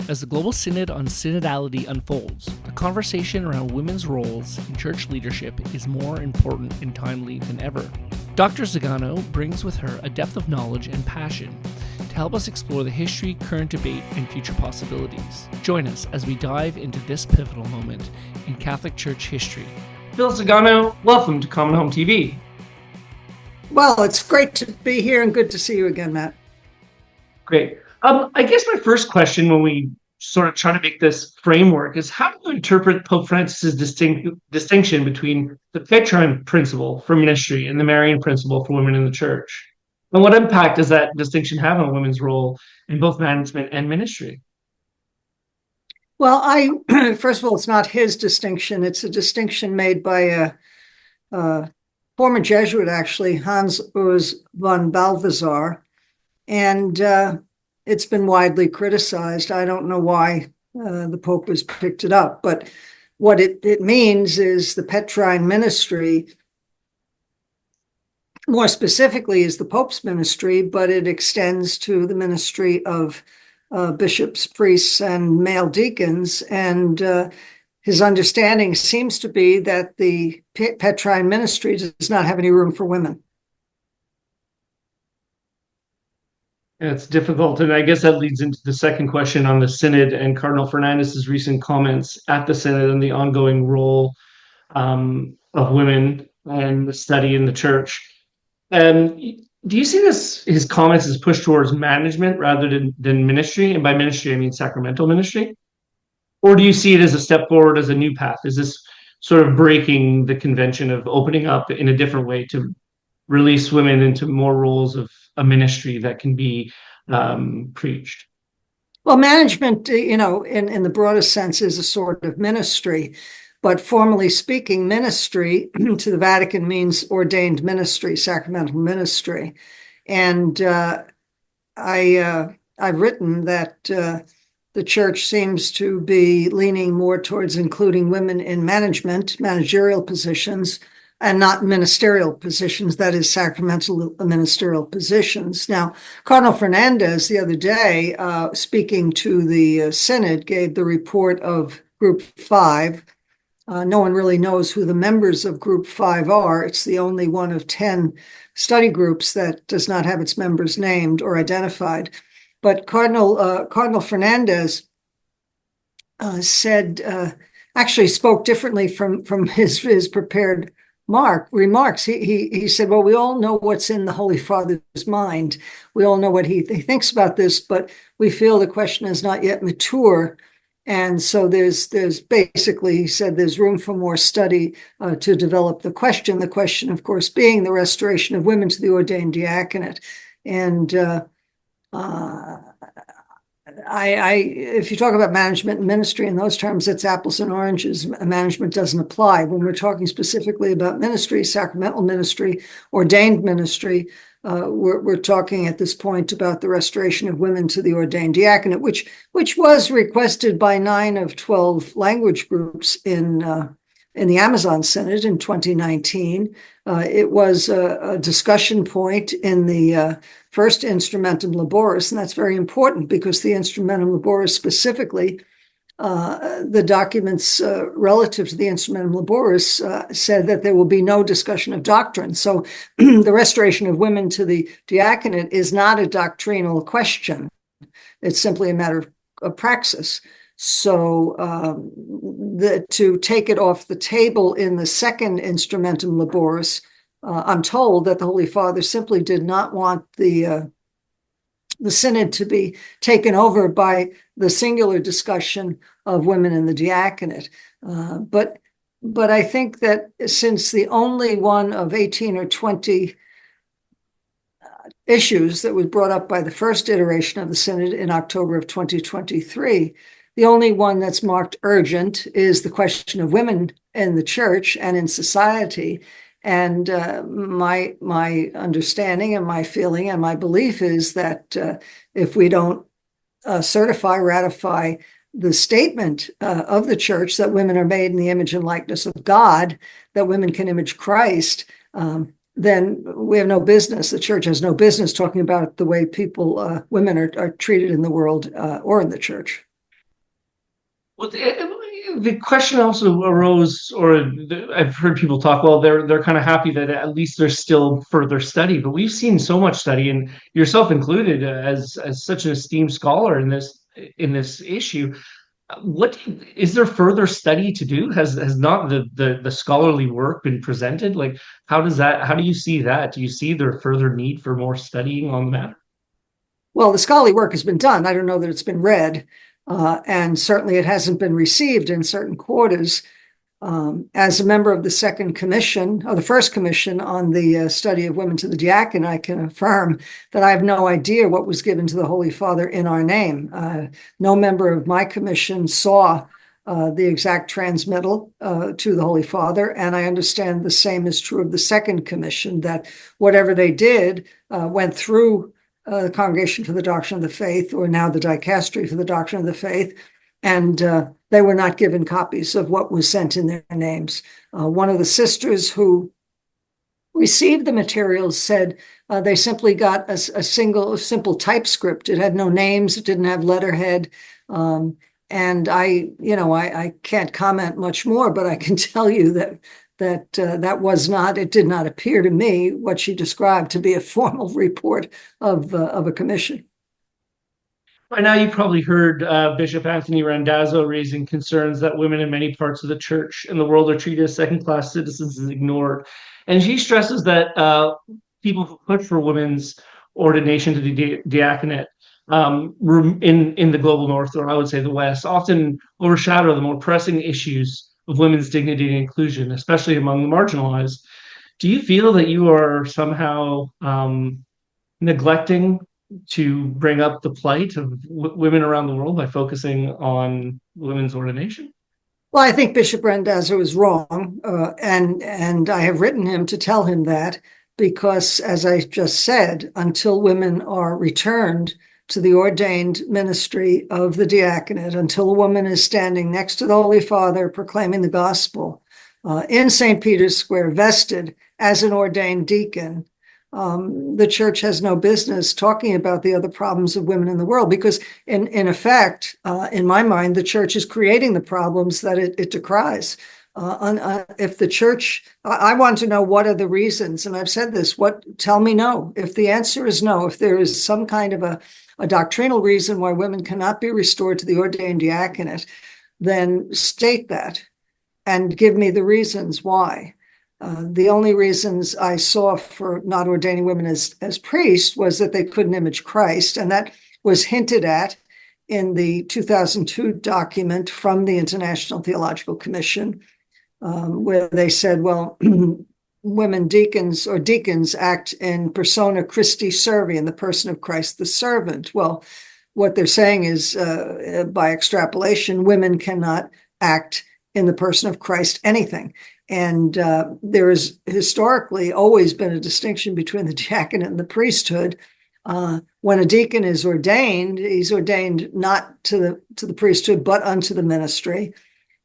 As the Global Synod on Synodality unfolds, the conversation around women's roles in church leadership is more important and timely than ever. Dr. Zagano brings with her a depth of knowledge and passion to help us explore the history, current debate, and future possibilities. Join us as we dive into this pivotal moment in Catholic Church history. Phyllis Zagano, welcome to Common Home TV. Well, it's great to be here and good to see you again, Matt. Great. I guess my first question when we sort of try to make this framework is, how do you interpret Pope Francis's distinction between the Petrine principle for ministry and the Marian principle for women in the church? And what impact does that distinction have on women's role in both management and ministry? Well, first of all, it's not his distinction. It's a distinction made by a former Jesuit, actually, Hans Urs von Balthasar. And it's been widely criticized. I don't know why the Pope has picked it up, but what it means is the Petrine ministry, more specifically, is the Pope's ministry, but it extends to the ministry of bishops, priests, and male deacons. And his understanding seems to be that the Petrine ministry does not have any room for women. It's difficult, and I guess that leads into the second question on the Synod and Cardinal Fernandez's recent comments at the Synod on the ongoing role of women and the study in the church. Do you see his comments as push towards management rather than ministry? And by ministry, I mean sacramental ministry. Or do you see it as a step forward, as a new path? Is this sort of breaking the convention of opening up in a different way to release women into more roles of a ministry that can be preached? Well, management, in the broadest sense, is a sort of ministry. But formally speaking, ministry to the Vatican means ordained ministry, sacramental ministry. And I've written that the church seems to be leaning more towards including women in managerial positions, and not ministerial positions, that is, sacramental ministerial positions. Now, Cardinal Fernandez the other day, speaking to the Synod, gave the report of Group 5. No one really knows who the members of Group 5 are. It's the only one of 10 study groups that does not have its members named or identified. But Cardinal Fernandez actually spoke differently from his prepared remarks. He said, well, we all know what's in the Holy Father's mind. We all know what he thinks about this, but we feel the question is not yet mature. And so there's basically, he said, there's room for more study to develop the question. The question, of course, being the restoration of women to the ordained diaconate. And if you talk about management and ministry in those terms, it's apples and oranges. Management doesn't apply. When we're talking specifically about ministry, sacramental ministry, ordained ministry, we're talking at this point about the restoration of women to the ordained diaconate, which was requested by 9 of 12 language groups in the Amazon Synod in 2019. It was a discussion point in the first Instrumentum Laboris, and that's very important because the Instrumentum Laboris specifically, the documents relative to the Instrumentum Laboris said that there will be no discussion of doctrine. So the restoration of women to the diaconate is not a doctrinal question. It's simply a matter of praxis. So to take it off the table in the second Instrumentum Laboris, I'm told that the Holy Father simply did not want the Synod to be taken over by the singular discussion of women in the diaconate. But I think that since the only one of 18 or 20 issues that was brought up by the first iteration of the Synod in October of 2023, the only one that's marked urgent is the question of women in the church and in society. And my understanding and my feeling and my belief is that if we don't ratify the statement of the church that women are made in the image and likeness of God, that women can image Christ, then we have no business. The church has no business talking about the way women are treated in the world or in the church. Well, the question also arose, I've heard people talk. Well, they're kind of happy that at least there's still further study, but we've seen so much study, and yourself included, as such an esteemed scholar in this issue. What is there further study to do? Has not the scholarly work been presented? Like, how do you see that? Do you see there further need for more studying on the matter? Well, the scholarly work has been done. I don't know that it's been read, and certainly it hasn't been received in certain quarters. As a member of the second commission, or the first commission on the study of women to the diaconate, I can affirm that I have no idea what was given to the Holy Father in our name. No member of my commission saw the exact transmittal to the Holy Father, and I understand the same is true of the second commission, that whatever they did went through the Congregation for the Doctrine of the Faith, or now the Dicastery for the Doctrine of the Faith, and they were not given copies of what was sent in their names. One of the sisters who received the materials said they simply got a simple typescript. It had no names, it didn't have letterhead. And I can't comment much more, but I can tell you that it did not appear to me what she described to be a formal report of a commission. By now, you've probably heard Bishop Anthony Randazzo raising concerns that women in many parts of the church and the world are treated as second-class citizens and ignored. And she stresses that people who push for women's ordination to the diaconate in the global north, or I would say the west, often overshadow the more pressing issues of women's dignity and inclusion, especially among the marginalized. Do you feel that you are somehow neglecting to bring up the plight of women around the world by focusing on women's ordination? Well, I think Bishop Randazzo is wrong, and I have written him to tell him that, because, as I just said, until women are returned to the ordained ministry of the diaconate, until a woman is standing next to the Holy Father proclaiming the gospel in St. Peter's Square, vested as an ordained deacon, the church has no business talking about the other problems of women in the world, because in effect, in my mind, the church is creating the problems that it decries. If the church, I want to know what are the reasons, and I've said this, tell me no. If the answer is no, if there is some kind of a doctrinal reason why women cannot be restored to the ordained diaconate, then state that and give me the reasons why. The only reasons I saw for not ordaining women as priests was that they couldn't image Christ, and that was hinted at in the 2002 document from the International Theological Commission, where they said, well, women deacons act in persona Christi servi, in the person of Christ the servant. Well, what they're saying is, by extrapolation, women cannot act in the person of Christ anything. And there has historically always been a distinction between the diaconate and the priesthood. When a deacon is ordained, he's ordained not to the priesthood, but unto the ministry.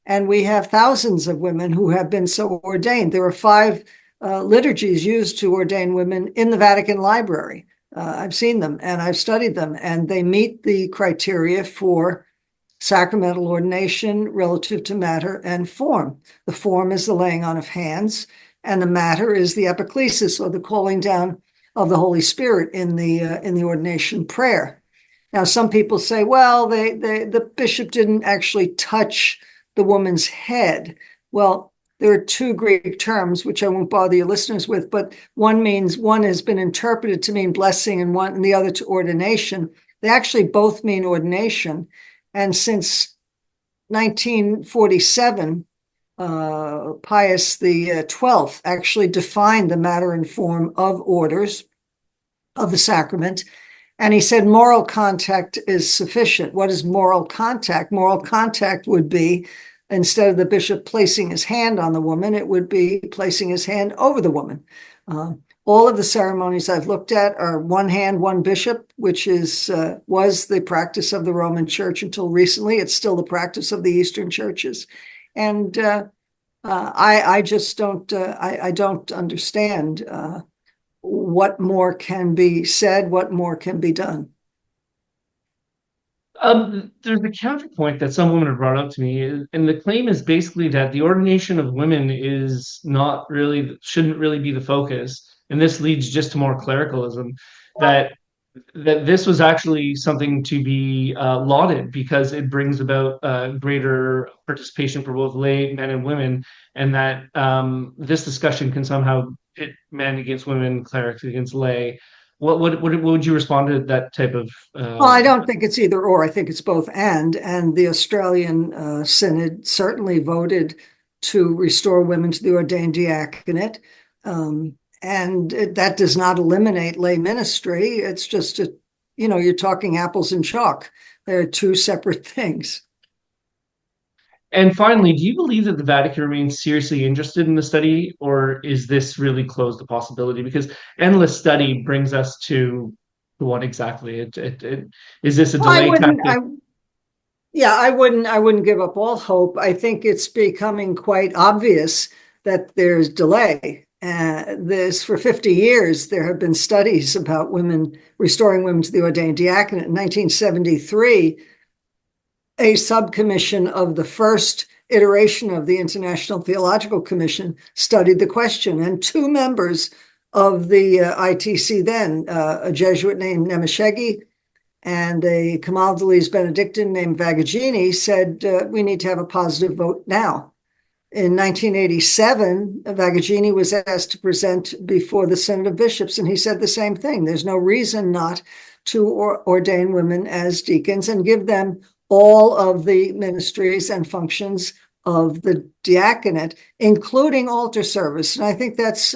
And we have thousands of women who have been so ordained. There are 5 liturgies used to ordain women in the Vatican Library. I've seen them and I've studied them, and they meet the criteria for sacramental ordination relative to matter and form. The form is the laying on of hands, and the matter is the epiclesis, or the calling down of the Holy Spirit in the ordination prayer. Now, some people say, well, the bishop didn't actually touch the woman's head. Well, there are 2 Greek terms, which I won't bother your listeners with, but one has been interpreted to mean blessing, and the other to ordination. They actually both mean ordination. And since 1947, Pius the 12th actually defined the matter and form of orders of the sacrament. And he said moral contact is sufficient. What is moral contact? Moral contact would be, instead of the bishop placing his hand on the woman, it would be placing his hand over the woman. All of the ceremonies I've looked at are one hand, one bishop, which was the practice of the Roman Church until recently. It's still the practice of the Eastern churches. And I just don't, I don't understand what more can be said, what more can be done. There's a counterpoint that some women have brought up to me, and the claim is basically that the ordination of women is not really, shouldn't really be the focus, and this leads just to more clericalism. That this was actually something to be lauded because it brings about greater participation for both lay men and women, and that this discussion can somehow pit men against women, clerics against lay. What would you respond to that type of Well, I don't think it's either or. I think it's both and the Australian Synod certainly voted to restore women to the ordained diaconate. And that does not eliminate lay ministry. It's just, you're talking apples and chalk. They're two separate things. And finally, do you believe that the Vatican remains seriously interested in the study, or is this really closed the possibility? Because endless study brings us to what exactly? Is this a Well, I delay wouldn't, tactic? yeah, I wouldn't give up all hope. I think it's becoming quite obvious that there's delay. This for 50 years, there have been studies about women restoring women to the ordained diaconate. In 1973, a subcommission of the first iteration of the International Theological Commission studied the question, and two members of the ITC then, a Jesuit named Nemeshegi and a Camaldolese Benedictine named Vagagini, said we need to have a positive vote now. In 1987, Vagagini was asked to present before the Synod of Bishops, and he said the same thing. There's no reason not to ordain women as deacons and give them all of the ministries and functions of the diaconate, including altar service. And I think that's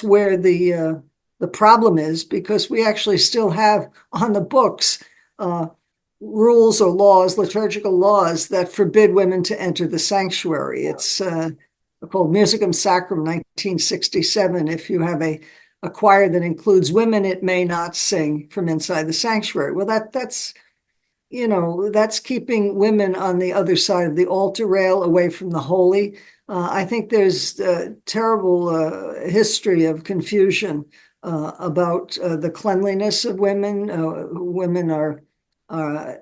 where the problem is, because we actually still have on the books rules or laws, liturgical laws, that forbid women to enter the sanctuary. It's called Musicum Sacrum, 1967. If you have a choir that includes women, it may not sing from inside the sanctuary. Well, that's keeping women on the other side of the altar rail, away from the holy. I think there's a terrible history of confusion about the cleanliness of women. Women are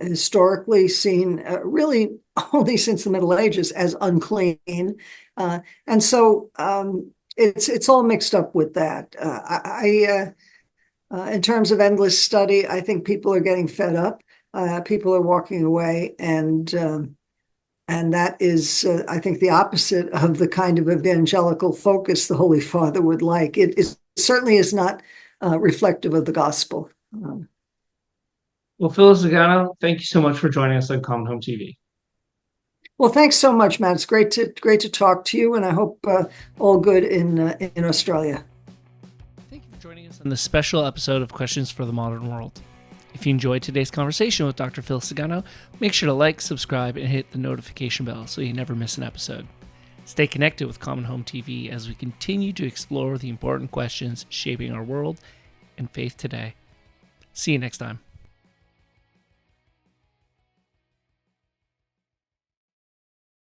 historically seen, really only since the Middle Ages, as unclean, and so it's all mixed up with that. In terms of endless study, I think people are getting fed up. People are walking away, and that is, I think, the opposite of the kind of evangelical focus the Holy Father would like. It certainly is not reflective of the gospel. Well, Phyllis Zagano, thank you so much for joining us on Common Home TV. Well, thanks so much, Matt. It's great to talk to you, and I hope all good in Australia. Thank you for joining us on this special episode of Questions for the Modern World. If you enjoyed today's conversation with Dr. Phyllis Zagano, make sure to like, subscribe, and hit the notification bell so you never miss an episode. Stay connected with Common Home TV as we continue to explore the important questions shaping our world and faith today. See you next time.